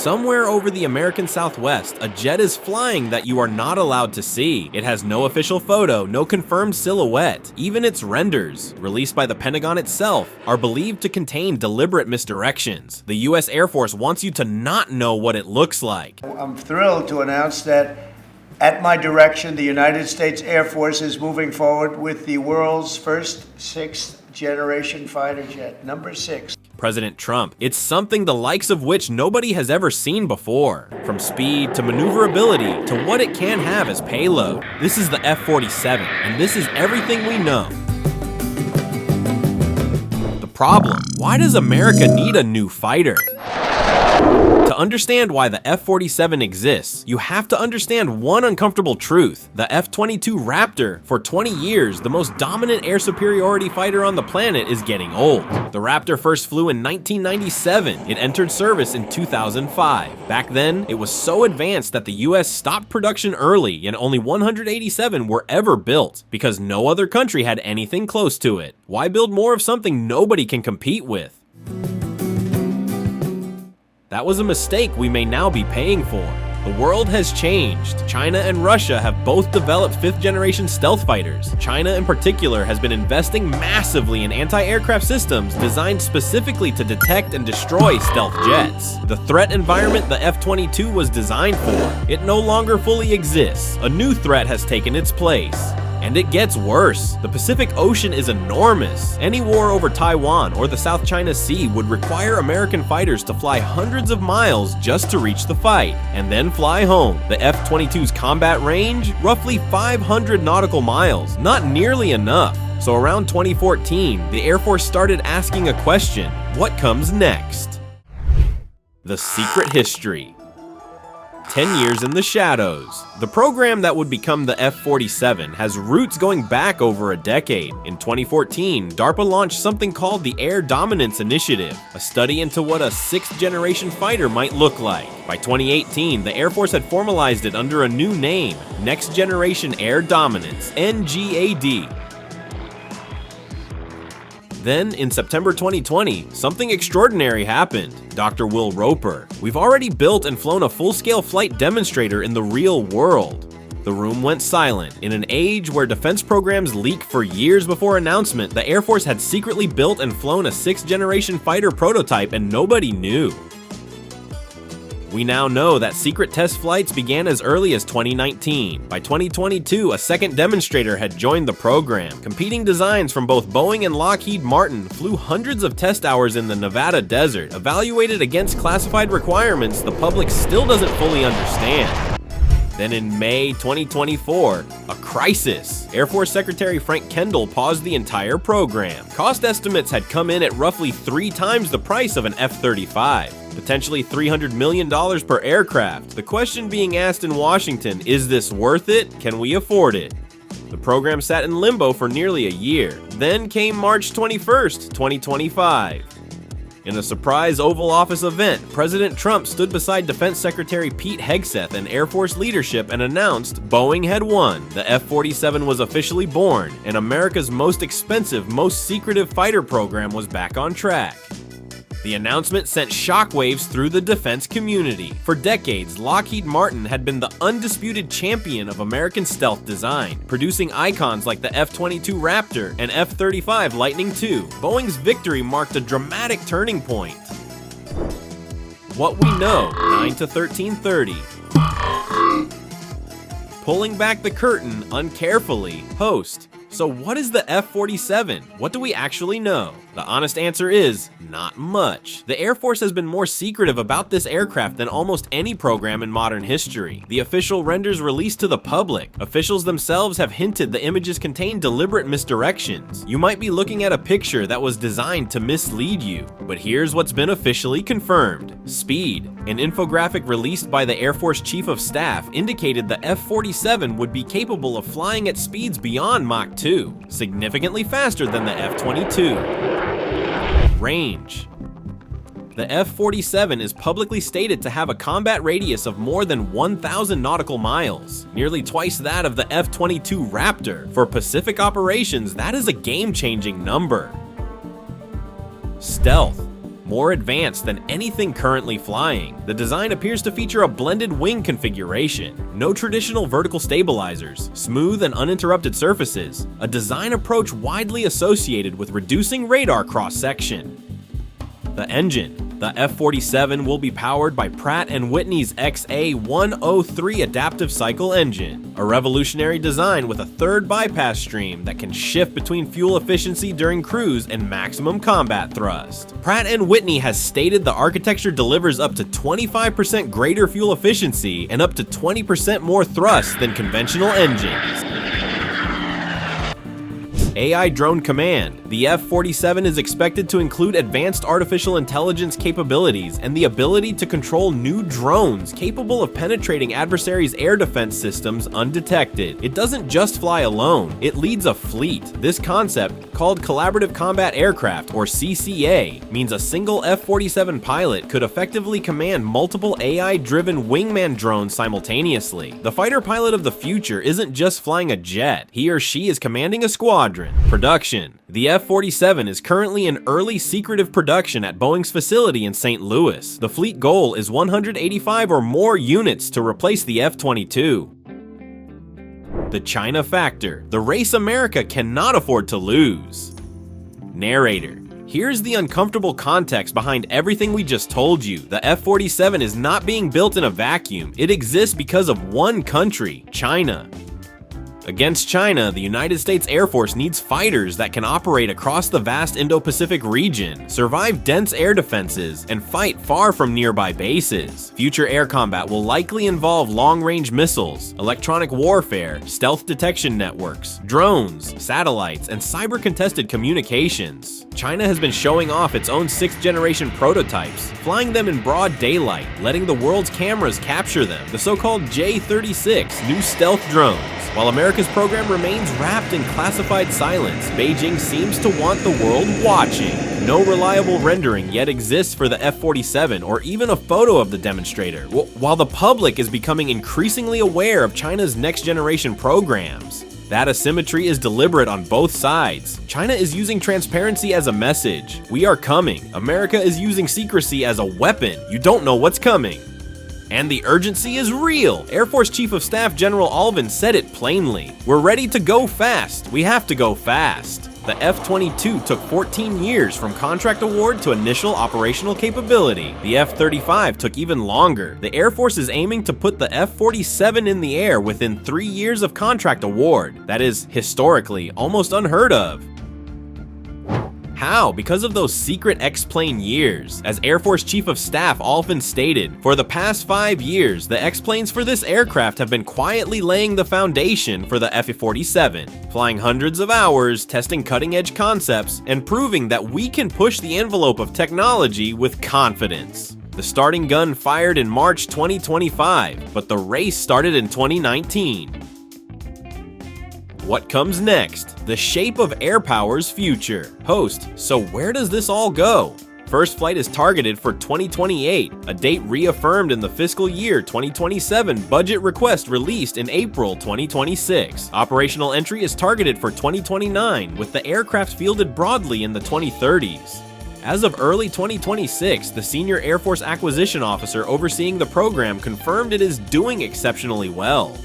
Somewhere over the American Southwest, a jet is flying that you are not allowed to see. It has no official photo, no confirmed silhouette. Even its renders, released by the Pentagon itself, are believed to contain deliberate misdirections. The US Air Force wants you to not know what it looks like. I'm thrilled to announce that at my direction, the United States Air Force is moving forward with the world's first sixth-generation fighter jet, number 6. President Trump, it's something the likes of which nobody has ever seen before. From speed to maneuverability to what it can have as payload. This is the F-47, and this is everything we know. The problem, why does America need a new fighter? To understand why the F-47 exists, you have to understand one uncomfortable truth. The F-22 Raptor, for 20 years, the most dominant air superiority fighter on the planet, is getting old. The Raptor first flew in 1997. It entered service in 2005. Back then, it was so advanced that the US stopped production early and only 187 were ever built, because no other country had anything close to it. Why build more of something nobody can compete with? That was a mistake we may now be paying for. The world has changed. China and Russia have both developed 5th-generation stealth fighters. China in particular has been investing massively in anti-aircraft systems designed specifically to detect and destroy stealth jets. The threat environment the F-22 was designed for, it no longer fully exists. A new threat has taken its place. And it gets worse. The Pacific Ocean is enormous. Any war over Taiwan or the South China Sea would require American fighters to fly hundreds of miles just to reach the fight, and then fly home. The F-22's combat range? Roughly 500 nautical miles. Not nearly enough. So around 2014, the Air Force started asking a question. What comes next? The secret history. 10 years in the shadows. The program that would become the F-47 has roots going back over a decade. In 2014, DARPA launched something called the Air Dominance Initiative, a study into what a 6th-generation fighter might look like. By 2018, the Air Force had formalized it under a new name, Next Generation Air Dominance, NGAD. Then, in September 2020, something extraordinary happened. Dr. Will Roper. We've already built and flown a full-scale flight demonstrator in the real world. The room went silent. In an age where defense programs leak for years before announcement, the Air Force had secretly built and flown a 6th-generation fighter prototype and nobody knew. We now know that secret test flights began as early as 2019. By 2022, a second demonstrator had joined the program. Competing designs from both Boeing and Lockheed Martin flew hundreds of test hours in the Nevada desert, evaluated against classified requirements the public still doesn't fully understand. Then in May 2024, a crisis. Air Force Secretary Frank Kendall paused the entire program. Cost estimates had come in at roughly 3 times the price of an F-35. Potentially $300 million per aircraft. The question being asked in Washington, is this worth it? Can we afford it? The program sat in limbo for nearly a year. Then came March 21st, 2025. In a surprise Oval Office event, President Trump stood beside Defense Secretary Pete Hegseth and Air Force leadership and announced Boeing had won. The F-47 was officially born, and America's most expensive, most secretive fighter program was back on track. The announcement sent shockwaves through the defense community. For decades, Lockheed Martin had been the undisputed champion of American stealth design, producing icons like the F-22 Raptor and F-35 Lightning II. Boeing's victory marked a dramatic turning point. What we know, 9 to 1330. Pulling back the curtain uncarefully, host. So what is the F-47? What do we actually know? The honest answer is, not much. The Air Force has been more secretive about this aircraft than almost any program in modern history. The official renders released to the public. Officials themselves have hinted the images contain deliberate misdirections. You might be looking at a picture that was designed to mislead you. But here's what's been officially confirmed. Speed. An infographic released by the Air Force Chief of Staff indicated the F-47 would be capable of flying at speeds beyond Mach 2, significantly faster than the F-22. Range. The F-47 is publicly stated to have a combat radius of more than 1,000 nautical miles, nearly twice that of the F-22 Raptor. For Pacific operations, that is a game-changing number. Stealth. more advanced than anything currently flying. The design appears to feature a blended wing configuration, no traditional vertical stabilizers, smooth and uninterrupted surfaces, a design approach widely associated with reducing radar cross-section. The engine. The F-47 will be powered by Pratt & Whitney's XA103 adaptive cycle engine, a revolutionary design with a third bypass stream that can shift between fuel efficiency during cruise and maximum combat thrust. Pratt & Whitney has stated the architecture delivers up to 25% greater fuel efficiency and up to 20% more thrust than conventional engines. AI Drone Command. The F-47 is expected to include advanced artificial intelligence capabilities and the ability to control new drones capable of penetrating adversaries' air defense systems undetected. It doesn't just fly alone, it leads a fleet. This concept, called Collaborative Combat Aircraft or CCA, means a single F-47 pilot could effectively command multiple AI-driven wingman drones simultaneously. The fighter pilot of the future isn't just flying a jet, he or she is commanding a squadron. Production. The F-47 is currently in early secretive production at Boeing's facility in St. Louis. The fleet goal is 185 or more units to replace the F-22. The China Factor. The race America cannot afford to lose. Narrator. Here's the uncomfortable context behind everything we just told you. The F-47 is not being built in a vacuum. It exists because of one country, China. Against China, the United States Air Force needs fighters that can operate across the vast Indo-Pacific region, survive dense air defenses, and fight far from nearby bases. Future air combat will likely involve long-range missiles, electronic warfare, stealth detection networks, drones, satellites, and cyber-contested communications. China has been showing off its own 6th-generation prototypes, flying them in broad daylight, letting the world's cameras capture them, the so-called J-36 new stealth drones. While America's program remains wrapped in classified silence, Beijing seems to want the world watching. No reliable rendering yet exists for the F-47 or even a photo of the demonstrator, while the public is becoming increasingly aware of China's next-generation programs. That asymmetry is deliberate on both sides. China is using transparency as a message. We are coming. America is using secrecy as a weapon. You don't know what's coming. And the urgency is real. Air Force Chief of Staff General Alvin said it plainly. We're ready to go fast. We have to go fast. The F-22 took 14 years from contract award to initial operational capability. The F-35 took even longer. The Air Force is aiming to put the F-47 in the air within 3 years of contract award. That is, historically, almost unheard of. How? Because of those secret X-plane years. As Air Force Chief of Staff Alvin stated, for the past 5 years, the X-planes for this aircraft have been quietly laying the foundation for the F-47, flying hundreds of hours, testing cutting-edge concepts, and proving that we can push the envelope of technology with confidence. The starting gun fired in March 2025, but the race started in 2019. What comes next? The shape of air power's future. Host, so where does this all go? First flight is targeted for 2028, a date reaffirmed in the fiscal year 2027 budget request released in April 2026. Operational entry is targeted for 2029, with the aircraft fielded broadly in the 2030s. As of early 2026, the senior Air Force acquisition officer overseeing the program confirmed it is doing exceptionally well.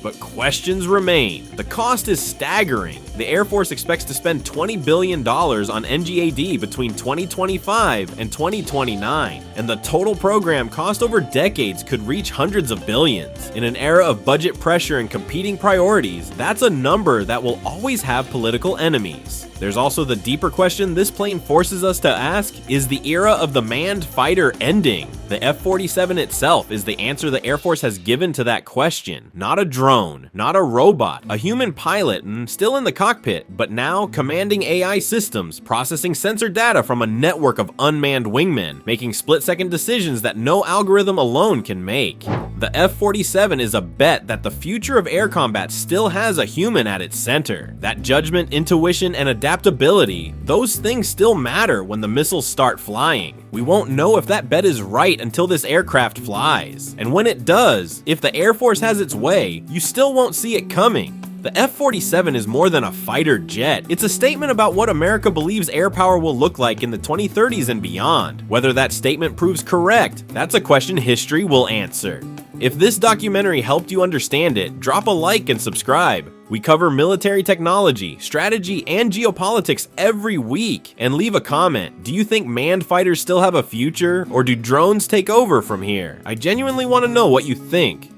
But questions remain. The cost is staggering. The Air Force expects to spend $20 billion on NGAD between 2025 and 2029, and the total program cost over decades could reach hundreds of billions. In an era of budget pressure and competing priorities, that's a number that will always have political enemies. There's also the deeper question this plane forces us to ask: is the era of the manned fighter ending? The F-47 itself is the answer the Air Force has given to that question. Not a drone, not a robot, a human pilot and still in the cockpit, but now commanding AI systems, processing sensor data from a network of unmanned wingmen, making split-second decisions that no algorithm alone can make. The F-47 is a bet that the future of air combat still has a human at its center. That judgment, intuition, and adaptability, those things still matter when the missiles start flying. We won't know if that bet is right until this aircraft flies. And when it does, if the Air Force has its way, you still won't see it coming. The F-47 is more than a fighter jet. It's a statement about what America believes air power will look like in the 2030s and beyond. Whether that statement proves correct, that's a question history will answer. If this documentary helped you understand it, drop a like and subscribe. We cover military technology, strategy, and geopolitics every week. And leave a comment. Do you think manned fighters still have a future, or do drones take over from here? I genuinely want to know what you think.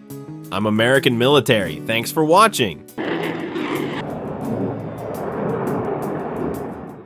I'm American Military. Thanks for watching.